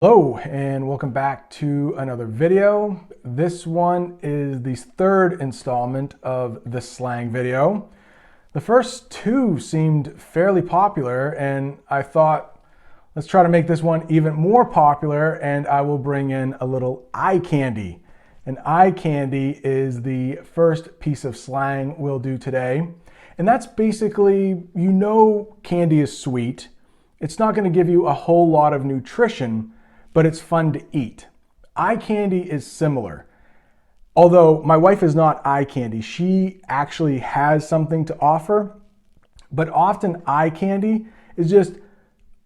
Hello and welcome back to another video. This one is the third installment of the slang video. The first two seemed fairly popular and I thought let's try to make this one even more popular, and I will bring in a little eye candy. And eye candy is the first piece of slang we'll do today. And that's basically, candy is sweet. It's not going to give you a whole lot of nutrition, but it's fun to eat. Eye candy is similar. Although my wife is not eye candy, she actually has something to offer. But often eye candy is just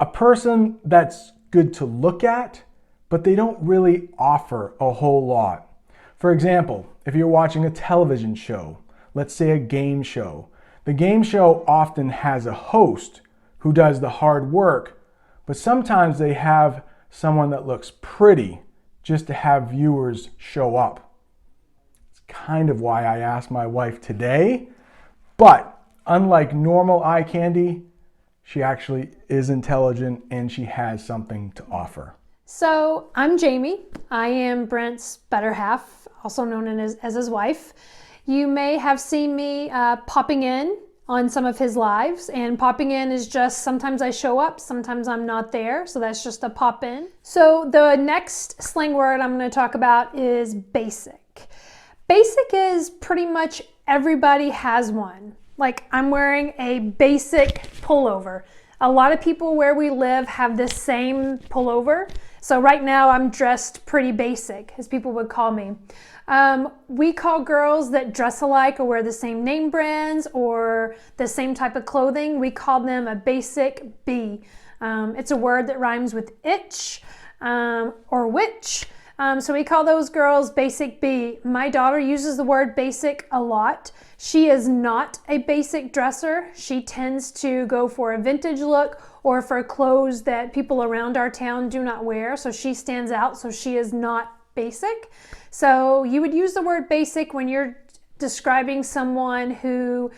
a person that's good to look at, but they don't really offer a whole lot. For example, if you're watching a television show, let's say a game show, the game show often has a host who does the hard work, but sometimes they have someone that looks pretty just to have viewers show up. It's kind of why I asked my wife today, but unlike normal eye candy, she actually is intelligent and she has something to offer. So I'm Jamie. I am Brent's better half, also known as his wife. You may have seen me popping in on some of his lives, and popping in is just sometimes I show up, sometimes I'm not there, so that's just a pop in. So the next slang word I'm going to talk about is basic. Basic is pretty much everybody has one. Like, I'm wearing a basic pullover. A lot of people where we live have this same pullover. So right now I'm dressed pretty basic, as people would call me. We call girls that dress alike or wear the same name brands or the same type of clothing, we call them a basic B. It's a word that rhymes with itch or witch. So we call those girls basic B. My daughter uses the word basic a lot. She is not a basic dresser. She tends to go for a vintage look or for clothes that people around our town do not wear. So she stands out, so she is not basic. So you would use the word basic when you're describing someone who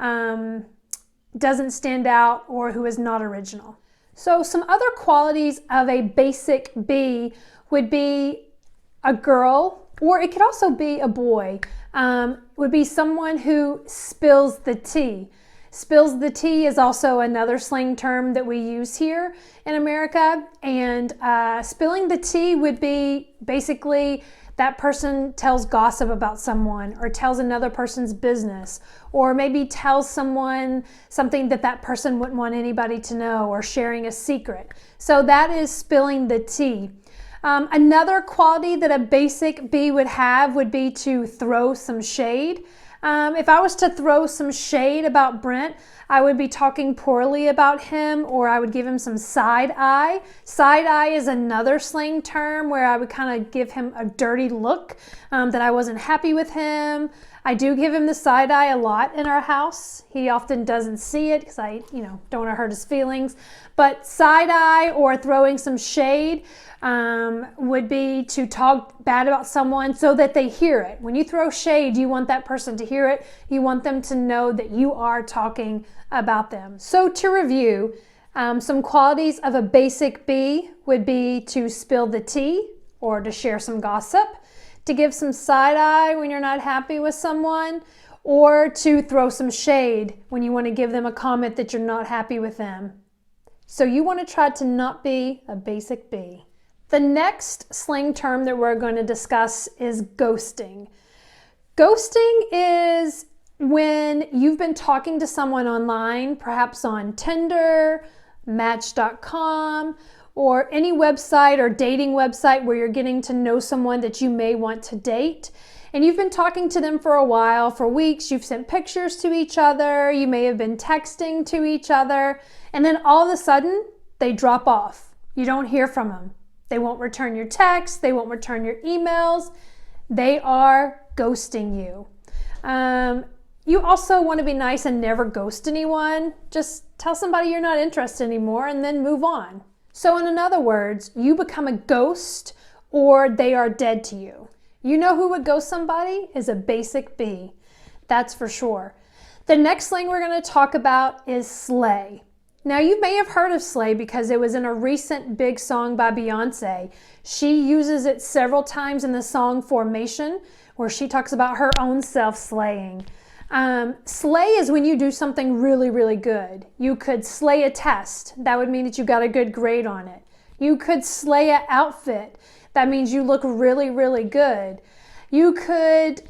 doesn't stand out or who is not original. So some other qualities of a basic B would be a girl, or it could also be a boy, would be someone who spills the tea. Spills the tea is also another slang term that we use here in America, and spilling the tea would be basically that person tells gossip about someone or tells another person's business, or maybe tells someone something that that person wouldn't want anybody to know, or sharing a secret. So that is spilling the tea. Another quality that a basic B would have would be to throw some shade. If I was to throw some shade about Brent, I would be talking poorly about him, or I would give him some side eye. Side eye is another slang term where I would kind of give him a dirty look, that I wasn't happy with him. I do give him the side eye a lot in our house. He often doesn't see it because I, don't want to hurt his feelings. But side eye or throwing some shade would be to talk bad about someone so that they hear it. When you throw shade, you want that person to hear it. You want them to know that you are talking about them. So to review, some qualities of a basic B would be to spill the tea or to share some gossip, to give some side eye when you're not happy with someone, or to throw some shade when you want to give them a comment that you're not happy with them. So you want to try to not be a basic B. The next slang term that we're going to discuss is ghosting. Ghosting is when you've been talking to someone online, perhaps on Tinder, Match.com, or any website or dating website where you're getting to know someone that you may want to date. And you've been talking to them for a while, for weeks, you've sent pictures to each other, you may have been texting to each other, and then all of a sudden, they drop off. You don't hear from them. They won't return your texts, they won't return your emails. They are ghosting you. You also want to be nice and never ghost anyone. Just tell somebody you're not interested anymore and then move on. So in other words, you become a ghost or they are dead to you. You know who would ghost somebody is a basic B. That's for sure. The next slang we're going to talk about is slay. Now, you may have heard of slay because it was in a recent big song by Beyonce. She uses it several times in the song Formation, where she talks about her own self slaying. Slay is when you do something really, really good. You could slay a test. That would mean that you got a good grade on it. You could slay an outfit. That means you look really, really good. You could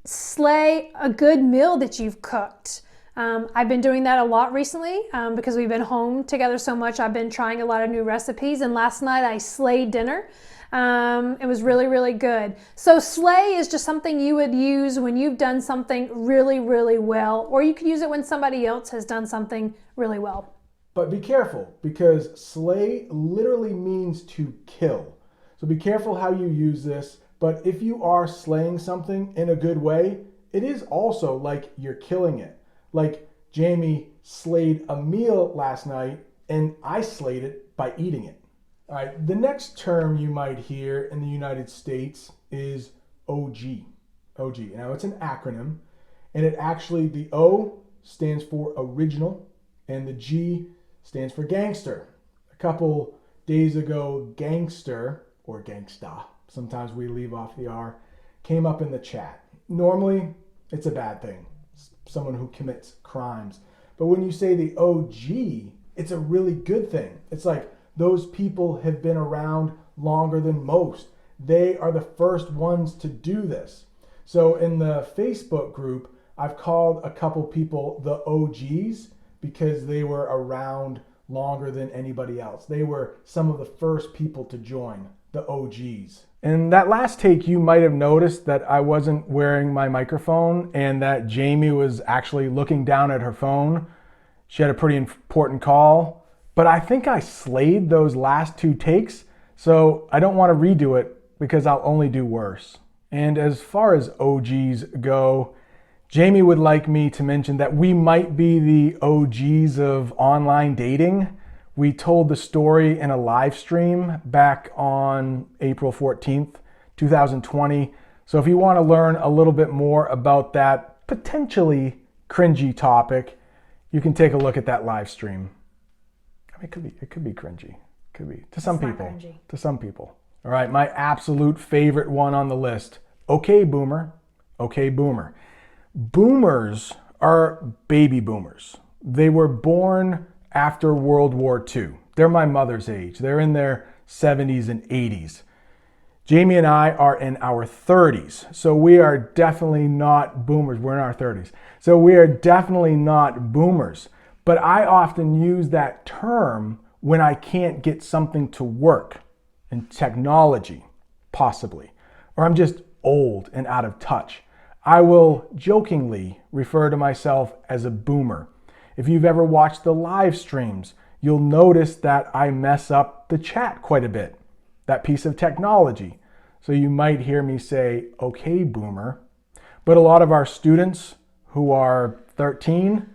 slay a good meal that you've cooked. I've been doing that a lot recently because we've been home together so much. I've been trying a lot of new recipes, and last night I slayed dinner. It was really, really good. So slay is just something you would use when you've done something really, really well, or you could use it when somebody else has done something really well. But be careful, because slay literally means to kill. So be careful how you use this. But if you are slaying something in a good way, it is also like you're killing it. Like Jamie slayed a meal last night, and I slayed it by eating it. All right, the next term you might hear in the United States is OG. OG. Now, it's an acronym, and the O stands for original, and the G stands for gangster. A couple days ago, gangster, or gangsta, sometimes we leave off the R, came up in the chat. Normally, it's a bad thing. Someone who commits crimes. But when you say the OG, it's a really good thing. It's like those people have been around longer than most. They are the first ones to do this. So in the Facebook group, I've called a couple people the OGs because they were around longer than anybody else. They were some of the first people to join, the OGs. In that last take, you might have noticed that I wasn't wearing my microphone and that Jamie was actually looking down at her phone. She had a pretty important call, but I think I slayed those last two takes, so I don't want to redo it because I'll only do worse. And as far as OGs go, Jamie would like me to mention that we might be the OGs of online dating. We told the story in a live stream back on April 14th, 2020. So if you want to learn a little bit more about that potentially cringy topic, you can take a look at that live stream. I mean, it could be cringy. Could be to some people. To some people. All right, my absolute favorite one on the list. Okay, boomer. Okay, boomer. Boomers are baby boomers. They were born after World War II. They're my mother's age. They're in their 70s and 80s. Jamie and I are in our 30s, so we are definitely not boomers. We're in our 30s. So we are definitely not boomers. But I often use that term when I can't get something to work in technology, possibly, or I'm just old and out of touch. I will jokingly refer to myself as a boomer. If you've ever watched the live streams, you'll notice that I mess up the chat quite a bit, that piece of technology. So you might hear me say, okay, boomer. But a lot of our students who are 13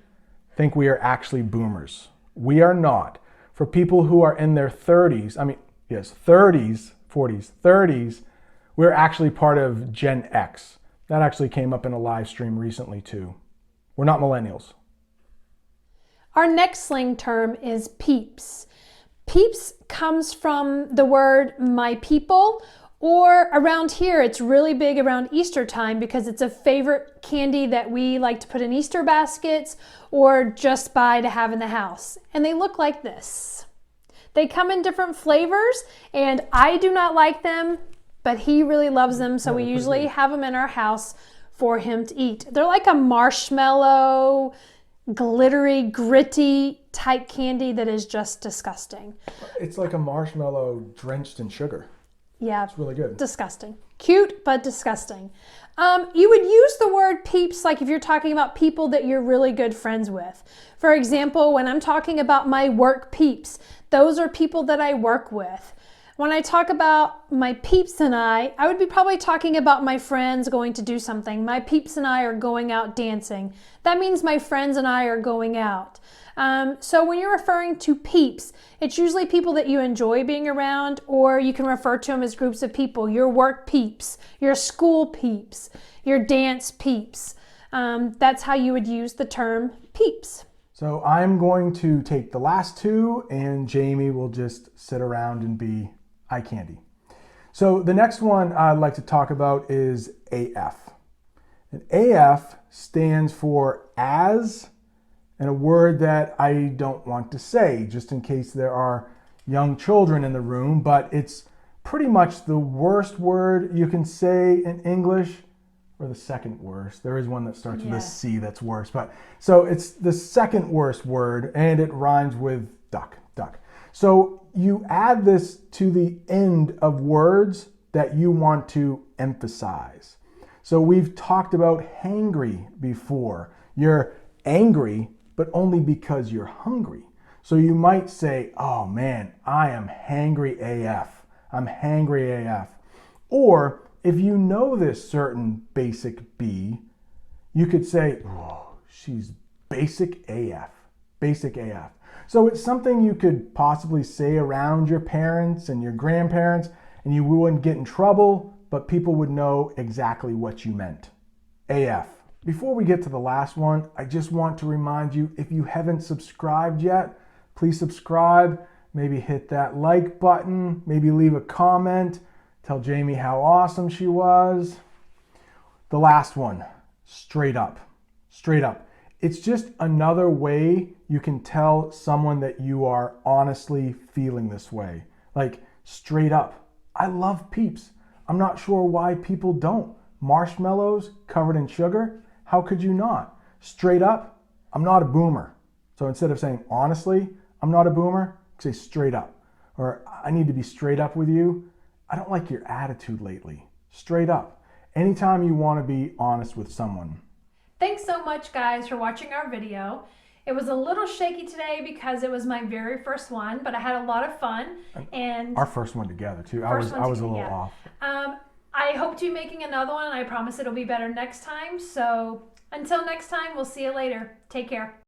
think we are actually boomers. We are not. For people who are in their 30s, 30s, 40s, 30s, we're actually part of Gen X. That actually came up in a live stream recently too. We're not millennials. Our next slang term is peeps. Peeps comes from the word my people, or around here it's really big around Easter time because it's a favorite candy that we like to put in Easter baskets or just buy to have in the house. And they look like this. They come in different flavors and I do not like them, but he really loves them, so we usually have them in our house for him to eat. They're like a marshmallow, glittery, gritty type candy that is just disgusting. It's like a marshmallow drenched in sugar. Yeah. It's really good. Disgusting. Cute, but disgusting. You would use the word peeps like if you're talking about people that you're really good friends with. For example, when I'm talking about my work peeps, those are people that I work with. When I talk about my peeps and I would be probably talking about my friends going to do something. My peeps and I are going out dancing. That means my friends and I are going out. So when you're referring to peeps, it's usually people that you enjoy being around, or you can refer to them as groups of people. Your work peeps, your school peeps, your dance peeps. That's how you would use the term peeps. So I'm going to take the last two and Jamie will just sit around and be eye candy. So the next one I'd like to talk about is AF. And AF stands for as, and a word that I don't want to say just in case there are young children in the room, but it's pretty much the worst word you can say in English, or the second worst. There is one that starts with a C that's worse, but so it's the second worst word and it rhymes with duck. So you add this to the end of words that you want to emphasize. So we've talked about hangry before. You're angry, but only because you're hungry. So you might say, oh man, I am hangry AF. I'm hangry AF. Or if you know this certain basic B, you could say, oh, she's basic AF. Basic AF. So it's something you could possibly say around your parents and your grandparents, and you wouldn't get in trouble, but people would know exactly what you meant. AF. Before we get to the last one, I just want to remind you, if you haven't subscribed yet, please subscribe. Maybe hit that like button. Maybe leave a comment. Tell Jamie how awesome she was. The last one, straight up. Straight up. It's just another way you can tell someone that you are honestly feeling this way. Like, straight up. I love Peeps. I'm not sure why people don't. Marshmallows covered in sugar? How could you not? Straight up, I'm not a boomer. So instead of saying honestly, I'm not a boomer, say straight up. Or I need to be straight up with you. I don't like your attitude lately. Straight up. Anytime you want to be honest with someone. Thanks so much, guys, for watching our video. It was a little shaky today because it was my very first one, but I had a lot of fun. And our first one together too. I was a little off. I hope to be making another one, and I promise it'll be better next time. So until next time, we'll see you later. Take care.